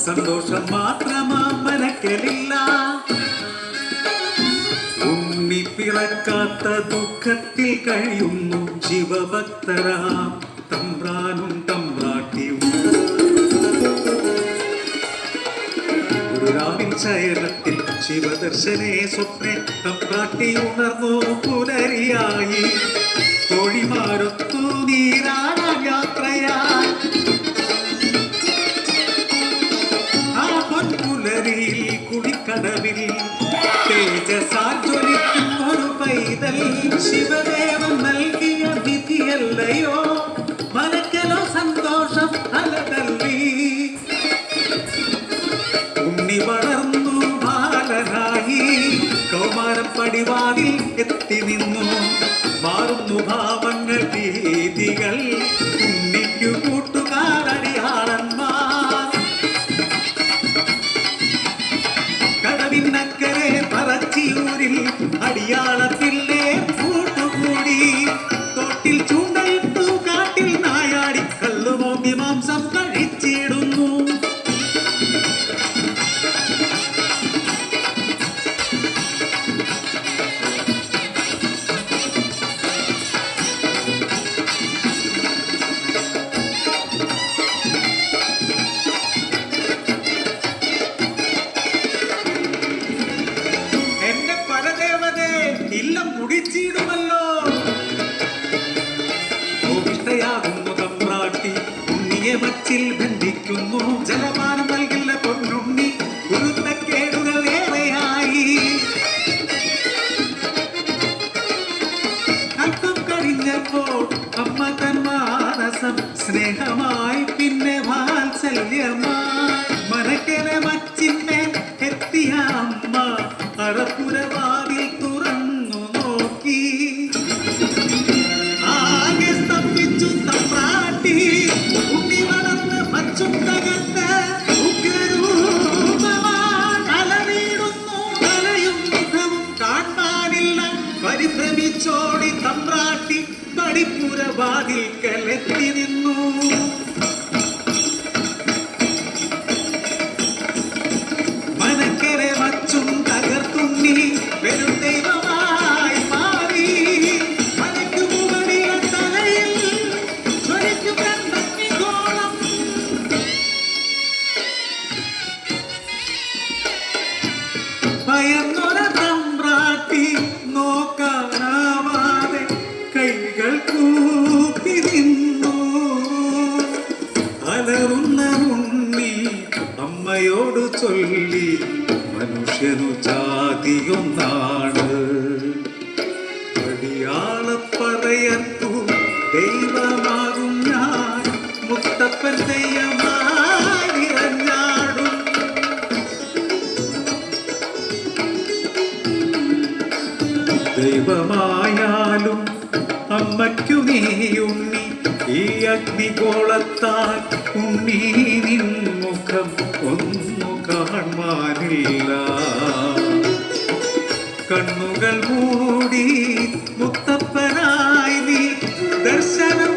സന്തോഷം മാത്രമാ മനക്കലില്ല. ഉണ്ണി പിറക്കാത്ത ദുഃഖത്തിൽ കഴിയുന്നു ശിവഭക്തരാം തമ്പ്രാനും തമ്പ്രാട്ടിയും. ഒരു രാവിൻ ശയനത്തിൽ ശിവദർശനേ സ്വപ്നെ തമ്പ്രാട്ടി ഉണർന്നു പുലരിയായി. തോഴിമാരൊത്തു നീരാടാൻ യാത്രയായി. പുലരിയിൽ കുടിക്കടവിൽ തേജസാൽ ജ്വലിക്കും ഒരു പൈതൽ ശിവദേവൻ നൽകിയ വിധിയല്ലയോ. മനക്കലോ സന്തോഷം അലതല്ലി. ഉണ്ണി വളർന്നു ബാലനായി കൗമാരം പടിവാതിൽ എത്തി നിന്നു. മാറുന്നു ഭാവങ്ങൾ രീതികൾ. ഉണ്ണിക്കു കൂട്ടുകാരടിയാളന്മാർ. കടവിനക്കരെ പറച്ചിയൂരിൽ അടിയാളത്തില്ലേ കൂട്ടുകൂടി. തോട്ടിൽ ചൂണ്ടയിട്ടു കാട്ടിൽ നായാടി കല്ലുമോങ്ങി മാംസം കഴിച്ചിടുന്നു. ഇല്ലം മുടിച്ചിടുമല്ലോ. കോപിഷ്ടയാകുന്നു തമ്പ്രാട്ടി. ഉണ്ണിയെ മച്ചിൽ ബന്ധിക്കുന്നു. ജലപാനം നൽകില്ല പൊന്നുണ്ണി. കുരുത്തക്കേടുകൾ ഏറെയായി. അല്പം കഴിഞ്ഞപ്പോൾ അമ്മ തൻ മാനസം സ്നേഹമായി പിന്നെ വാത്സല്യമായി. മനക്കലെ മച്ചിന്മേൽ എത്തിയ അമ്മ അറപ്പുരവാതിൽ തുറന്നു നോക്കി. ആകെ സ്തംഭിച്ചു തമ്പ്രാട്ടി. ഉണ്ണി വളർന്ന് മച്ചും തകർത്ത് ഉഗ്രരൂപമായി അലറിയിടുന്നു. തലയും മുഖവും കാണാനില്ല. പരിഭ്രമിച്ചോടി തമ്പ്രാട്ടി പടിപ്പുരവാതിൽക്കലെത്തി നിന്നു. മനക്കരെ മച്ചും തകർത്തുണ്ണി വെറും ദൈവമായി മാറി. മനക്കു മുകളിലെ തലയിൽ ജ്വലിക്കും രണ്ടഗ്നിഗോളം. ഭയന്നൊര തമ്പ്രാട്ടി നോക്കാനാവാതെ കൈകൾ കൂപ്പി നിന്നു. അലറുന്ന ഉണ്ണി അമ്മയോട് ചൊല്ലി മനുഷ്യനു ജാതിയൊന്നാണ്. അടിയാളപ്പറയത്തു ദൈവമാകും ഞാൻ. മുത്തപ്പൻ തെയ്യമായി ഇറഞ്ഞാടും. ദൈവമായാലും അമ്മയ്ക്കു നീ ഉണ്ണി. ഈ അഗ്നിഗോളത്താൽ ഉണ്ണി നിൻ മുഖം ഒന്നു കാണുവാനില്ല. കണ്ണുകൾ മൂടി മുത്തപ്പനായി നീ ദർശനം